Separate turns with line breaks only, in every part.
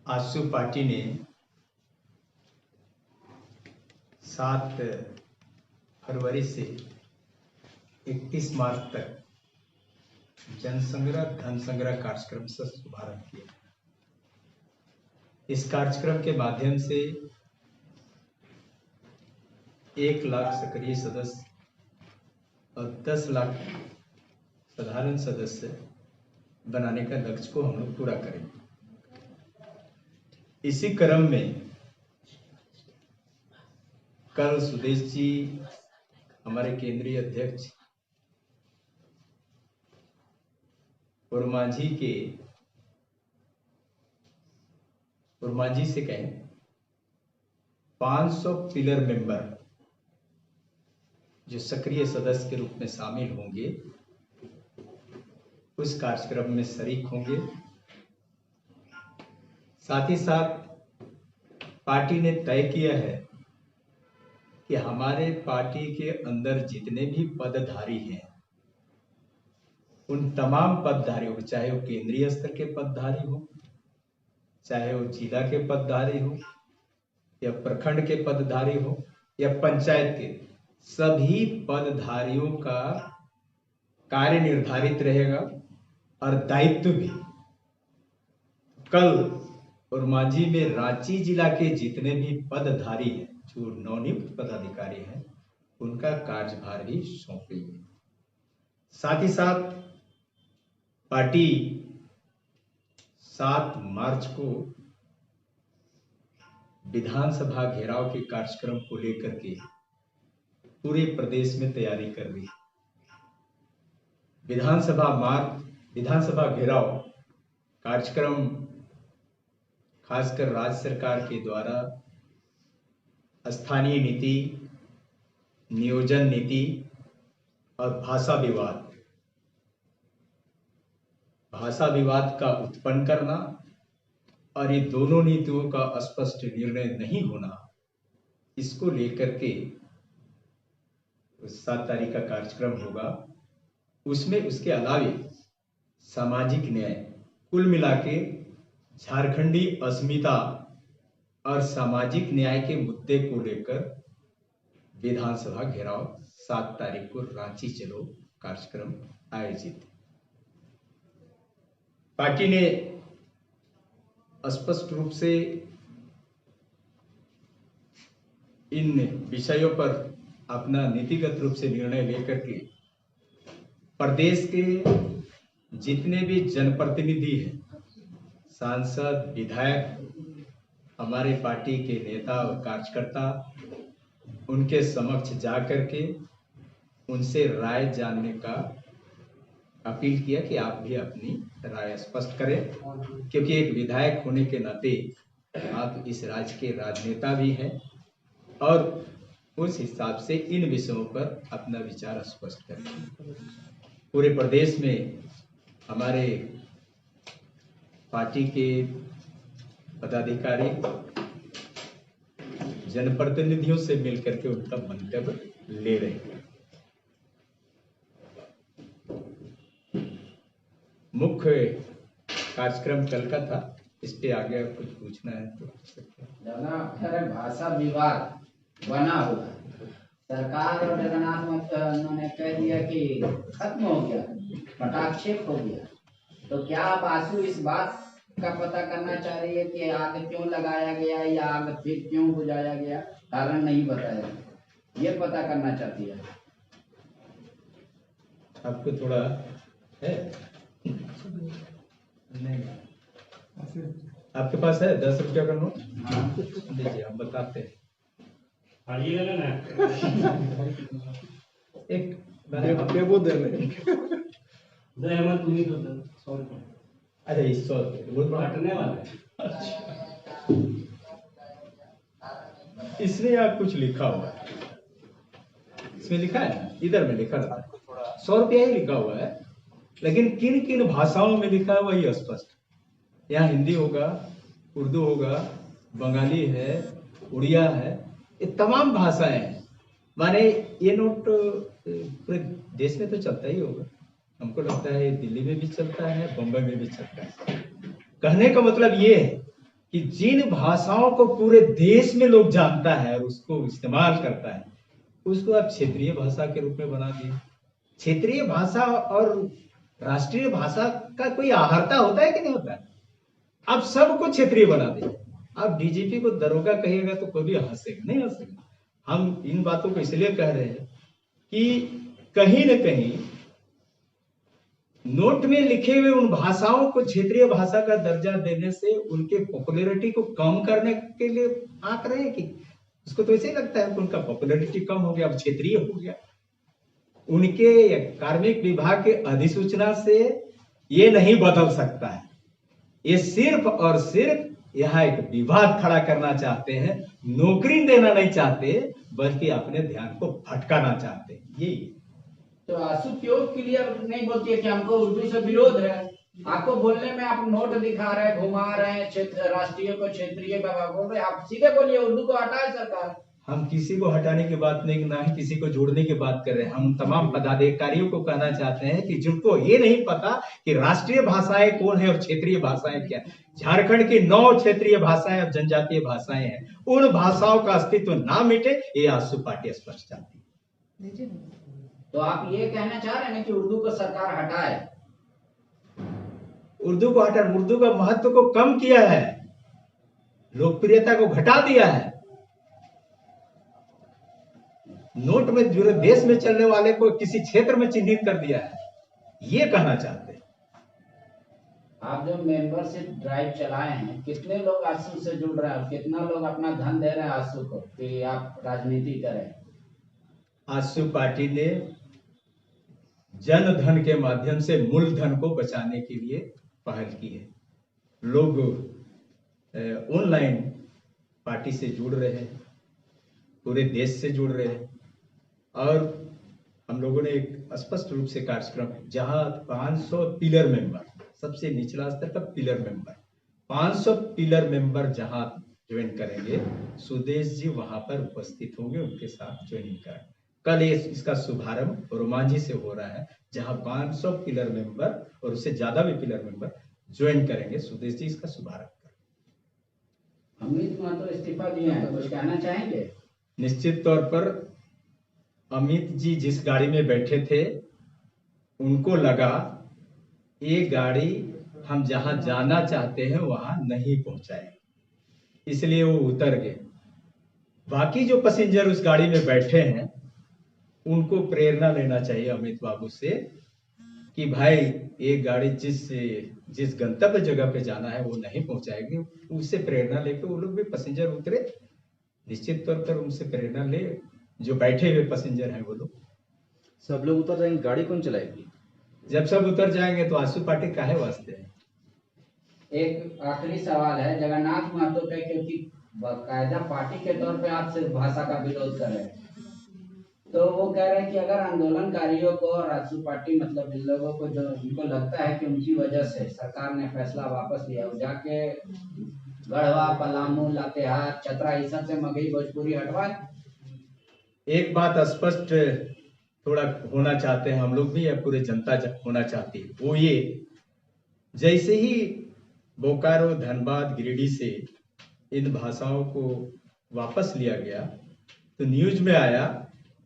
AJSU party ने 7 फरवरी से 31 मार्च तक जनसंग्रह धन संग्रह कार्यक्रम से शुभारंभ किया। इस कार्यक्रम के माध्यम से 1 लाख सक्रिय सदस्य और 10 लाख साधारण सदस्य बनाने का लक्ष्य को हम लोग पूरा करेंगे। इसी क्रम में कल सुदेश जी हमारे केंद्रीय अध्यक्ष उर्मांझी से कहें 500 पिलर मेंबर जो सक्रिय सदस्य के रूप में शामिल होंगे उस कार्यक्रम में शरीक होंगे। साथ ही साथ पार्टी ने तय किया है कि हमारे पार्टी के अंदर जितने भी पदधारी हैं उन तमाम पदधारियों को, चाहे वो केंद्रीय स्तर के पदधारी हो, चाहे वो जिला के पदधारी हो या प्रखंड के पदधारी हो या पंचायत के, सभी पदधारियों का कार्य निर्धारित रहेगा और दायित्व भी। कल उर्मांझी में रांची जिला के जितने भी पदधारी हैं, जो नवनियुक्त पदाधिकारी हैं, उनका कार्यभार भी सौंपेंगे। साथ ही साथ पार्टी 7 मार्च को विधानसभा घेराव के कार्यक्रम को लेकर के पूरे प्रदेश में तैयारी कर रही है। विधानसभा घेराव कार्यक्रम खासकर राज्य सरकार के द्वारा स्थानीय नीति, नियोजन नीति और भाषा विवाद का उत्पन्न करना और ये दोनों नीतियों का स्पष्ट निर्णय नहीं होना, इसको लेकर के 7 तारीख का कार्यक्रम होगा। उसमें उसके अलावे सामाजिक न्याय, कुल मिला के झारखंडी अस्मिता और सामाजिक न्याय के मुद्दे को लेकर विधानसभा घेराव 7 तारीख को रांची चलो कार्यक्रम आयोजित। पार्टी ने स्पष्ट रूप से इन विषयों पर अपना नीतिगत रूप से निर्णय लेकर के प्रदेश के जितने भी जनप्रतिनिधि हैं, सांसद, विधायक, हमारे पार्टी के नेता और कार्यकर्ता, उनके समक्ष जाकर के उनसे राय जानने का अपील किया कि आप भी अपनी राय स्पष्ट करें, क्योंकि एक विधायक होने के नाते आप इस राज्य के राजनेता भी हैं और उस हिसाब से इन विषयों पर अपना विचार स्पष्ट करें। पूरे प्रदेश में हमारे पार्टी के पदाधिकारी जनप्रतिनिधियों से मिलकर के उनका मंतव्य ले रहे हैं। मुख्य कार्यक्रम कल का था, इस पे आगे कुछ पूछना है तो पूछ सकते हैं।
भाषा विवाद बना हुआ, सरकार और जगन्नाथ उन्होंने कह दिया कि खत्म हो गया, कटाक्षेप हो गया, तो क्या आप आंसू इस बात का पता करना चाह रही है कि आग क्यों लगाया गया या आग फिर क्यों बुझाया गया, कारण नहीं बताया, ये पता करना चाहती है?
आपको थोड़ा है नहीं, आपके पास है 10 रुपया का नोट? हाँ दीजिए, हम बताते हैं। एक मैंने वो दे रहे अच्छा 100 बांटने वाला इसमें आप कुछ लिखा हुआ है, इसमें लिखा है, इधर में लिखा था 100 रुपया ही लिखा हुआ है, लेकिन किन किन भाषाओं में लिखा है वही स्पष्ट। यहाँ हिंदी होगा, उर्दू होगा, बंगाली है, उड़िया है, ये तमाम भाषाएं हैं। माने ये नोट पूरे देश में तो चलता ही होगा, हमको लगता है दिल्ली में भी चलता है, बम्बई में भी चलता है। कहने का मतलब ये है कि जिन भाषाओं को पूरे देश में लोग जानता है और उसको इस्तेमाल करता है, उसको आप क्षेत्रीय भाषा के रूप में बना दिए। क्षेत्रीय भाषा और राष्ट्रीय भाषा का कोई आहारता होता है कि नहीं होता है? आप सबको क्षेत्रीय बना दे। आप डीजीपी को दरोगा कहिएगा तो कोई भी हंसेगा, नहीं हंसेगा। हम इन बातों को इसलिए कह रहे हैं कि कहीं न कहीं नोट में लिखे हुए उन भाषाओं को क्षेत्रीय भाषा का दर्जा देने से उनके पॉपुलैरिटी को कम करने के लिए आंक रहे हैं कि उसको तो ऐसे लगता है कि उनका पॉपुलैरिटी कम हो गया, अब क्षेत्रीय हो गया। उनके कार्मिक विभाग के अधिसूचना से ये नहीं बदल सकता है। ये सिर्फ और सिर्फ यहाँ एक विवाद खड़ा करना चाहते हैं, नौकरी देना नहीं चाहते, बल्कि अपने ध्यान को भटकाना चाहते हैं। यही
तो आंसू क्यों क्लियर नहीं बोलती है कि हमको उर्दू से विरोध है? आपको बोलने में आप नोट दिखा रहे हैं, घुमा रहे हैं, क्षेत्र राष्ट्रीय को क्षेत्रीय बोल रहे, आप सीधे बोलिए उर्दू को हटाए सरकार।
हम किसी को हटाने की बात नहीं, ना ही किसी को जोड़ने की बात कर रहे हैं। हम तमाम पदाधिकारियों को कहना चाहते हैं कि जिनको ये नहीं पता कि राष्ट्रीय भाषाएं कौन है और क्षेत्रीय भाषाएं क्या है, झारखंड की 9 क्षेत्रीय भाषाएं और जनजातीय भाषाएं हैं, उन भाषाओं का अस्तित्व ना मिटे, ये आंसू पार्टी स्पष्ट चाहती है।
तो आप ये कहना चाह रहे हैं कि उर्दू को सरकार हटाए?
उर्दू को हटा, उर्दू का महत्व को कम किया है, लोकप्रियता को घटा दिया है। नोट में जो देश में चलने वाले को किसी क्षेत्र में चिन्हित कर दिया है, ये कहना चाहते हैं।
आप जो मेंबरशिप ड्राइव चलाए हैं, कितने लोग आंसू से जुड़ रहे हैं, कितना लोग अपना धन दे रहे हैं आंसू को कि आप राजनीति करें?
आंसू पार्टी ने जन धन के माध्यम से मूलधन को बचाने के लिए पहल की है। लोग ऑनलाइन पार्टी से जुड़ रहे हैं, पूरे देश से जुड़ रहे हैं, और हम लोगों ने एक स्पष्ट रूप से कार्यक्रम जहां 500 पिलर मेंबर, सबसे निचला स्तर का पिलर मेंबर, 500 पिलर मेंबर जहां ज्वाइन करेंगे, सुदेश जी वहां पर उपस्थित होंगे, उनके साथ ज्वाइनिंग करेंगे। कल इसका शुभारंभ रोमांझी से हो रहा है, जहां 500 पिलर मेंबर और उससे ज्यादा भी पिलर मेंबर ज्वाइन करेंगे। सुदेश जी इसका शुभारंभ करेंगे।
अमित महतो इस्तीफा दिए हैं, कुछ कहना चाहेंगे?
निश्चित तौर पर अमित जी जिस गाड़ी में बैठे थे, उनको लगा ये गाड़ी हम जहां जाना चाहते हैं वहां नहीं पहुंचाए, इसलिए वो उतर गए। बाकी जो पैसेंजर उस गाड़ी में बैठे हैं, उनको प्रेरणा लेना चाहिए अमित बाबू से कि भाई ये गाड़ी जिस गंतव्य जगह पे जाना है वो नहीं पहुंचाएगी। उससे प्रेरणा लेकर वो लोग भी पैसेंजर उतरे। निश्चित तौर पर उनसे प्रेरणा ले, जो बैठे हुए पैसेंजर हैं वो लोग।
सब लोग उतर जाएंगे, गाड़ी कौन चलाएगी?
जब सब उतर जाएंगे तो आंसू पार्टी काहे वास्ते है?
एक आखिरी सवाल है जगन्नाथ महतो पे, क्योंकि बाकायदा पार्टी के तौर पे आप सिर्फ भाषा का विरोध कर रहे हैं, तो वो कह रहे हैं कि अगर आंदोलनकारियों को और आंसू पार्टी मतलब इन लोगों को जो उनको लगता है कि उनकी वजह से सरकार ने फैसला वापस लिया, वो जाके गढ़वा, पलामू, लातेहार, चतरा इस सब से मगही भोजपुरी हटवाए।
एक बात स्पष्ट थोड़ा होना चाहते हैं हम लोग भी, या पूरे जनता होना चाहती है, वो ये, जैसे ही बोकारो, धनबाद, गिरिडीह से इन भाषाओं को वापस लिया गया, तो न्यूज में आया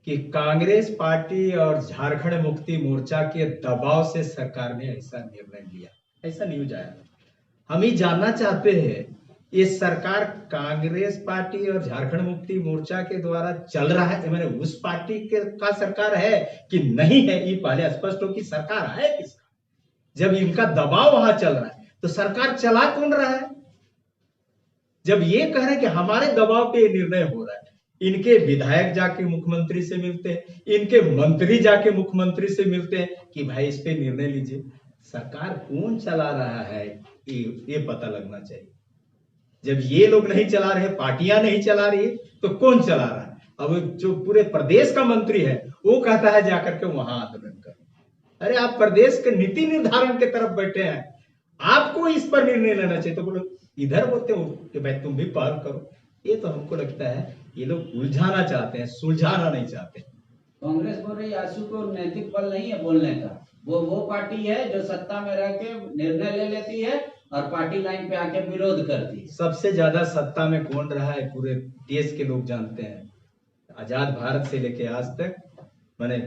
कि कांग्रेस पार्टी और झारखंड मुक्ति मोर्चा के दबाव से सरकार ने ऐसा निर्णय लिया, ऐसा न्यूज आया। हम ये जानना चाहते हैं, ये सरकार कांग्रेस पार्टी और झारखंड मुक्ति मोर्चा के द्वारा चल रहा है, मैंने उस पार्टी के का सरकार है कि नहीं है, ये पहले स्पष्ट हो कि सरकार है किसका। जब इनका दबाव वहां चल रहा है तो सरकार चला कौन रहा है? जब ये कह रहे हैं कि हमारे दबाव पे ये निर्णय हो रहा है, इनके विधायक जाके मुख्यमंत्री से मिलते हैं, इनके मंत्री जाके मुख्यमंत्री से मिलते हैं कि भाई इस पे निर्णय लीजिए। सरकार कौन चला रहा है ये पता लगना चाहिए। जब ये लोग नहीं चला रहे, पार्टियां नहीं चला रही, तो कौन चला रहा है? अब जो पूरे प्रदेश का मंत्री है वो कहता है जाकर के वहां आंदोलन कर। अरे आप प्रदेश के नीति निर्धारण के तरफ बैठे हैं, आपको इस पर निर्णय लेना चाहिए। तो बोलो इधर बोलते हो कि भाई तुम भी पहल करो। ये तो हमको लगता है ये लोग उलझाना चाहते हैं, सुलझाना नहीं चाहते।
कांग्रेस बोल रही आंसू को नैतिक बल नहीं है बोलने का। वो पार्टी है जो सत्ता में रह के निर्णय ले लेती है और पार्टी लाइन पे आके विरोध करती है।
सबसे ज्यादा सत्ता में कौन रहा है पूरे देश के लोग जानते हैं। आजाद भारत से लेके आज तक मैंने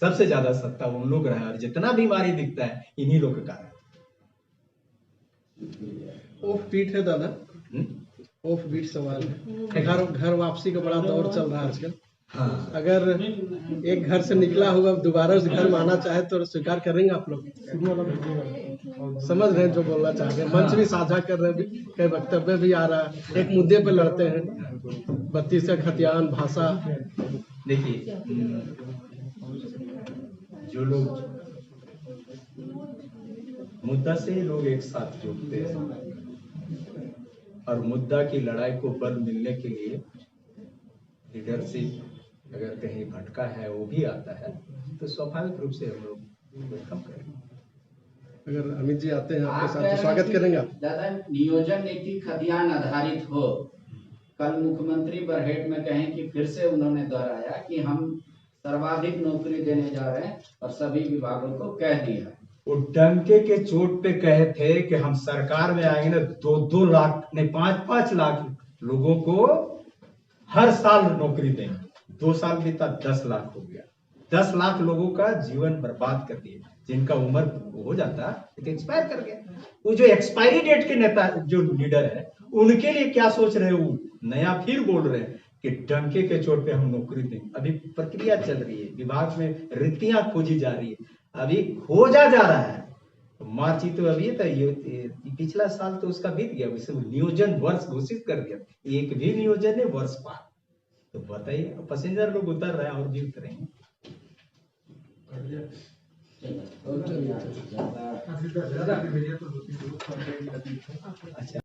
सबसे ज्यादा सत्ता उन लोग रहा है, और जितना बीमारी दिखता है इन्हीं लोग के कारण।
ऑफ बीट है दादा, ऑफ बीट सवाल है। घर वापसी का बड़ा दौर चल रहा है आजकल।
हाँ,
अगर एक घर से निकला हुआ दोबारा उस घर में आना चाहे तो स्वीकार करेंगे आप लोग? समझ रहे हैं जो बोलना चाह रहे हैं, मंच भी साझा कर रहे हैं, कई वक्तव्य भी आ रहा है, एक मुद्दे पे लड़ते हैं 32 का खतियान भाषा।
देखिए जो लोग मुद्दा से ही लोग एक साथ जुड़ते हैं, और मुद्दा की लड़ाई को बल मिलने के लिए लीडरशिप अगर कहीं भटका है वो भी आता है, तो स्वाभाविक रूप से हम लोग वेलकम करेंगे।
अगर अमित जी आते हैं आपके
आप
साथ
कह
तो
रहे
स्वागत
हैं कि
करेंगे आप?
दादा नियोजन नीति खतियान आधारित हो। कल मुख्यमंत्री बरहेट में कहें कि फिर से उन्होंने दोहराया कि हम सर्वाधिक नौकरी देने जा रहे हैं और सभी विभागों को कह दिया।
वो डंके के चोट पे कहे थे कि हम सरकार में आएंगे ना 2-2 लाख नहीं 5-5 लाख लोगों को हर साल नौकरी देंगे। 2 साल बीता 10 लाख हो गया। 10 लाख लोगों का जीवन बर्बाद कर दिए, जिनका उम्र हो जाता तो एक्सपायर कर गया। वो जो एक्सपायरी डेट के नेता जो लीडर है उनके लिए क्या सोच रहे हैं, वो नया फिर बोल रहे हैं कि डंके के चोट पे हम नौकरी देंगे। अभी प्रक्रिया चल रही है, विभाग में रिक्तियां खोजी जा रही है, अभी खोजा जा रहा है। मार्च ही तो अभी था, ये पिछला साल तो उसका बीत गया, उसे नियोजन वर्ष घोषित कर दिया। एक भी नियोजन है वर्ष पार, तो बताइए पैसेंजर लोग उतर रहे हैं और भी उतरेंगे। अच्छा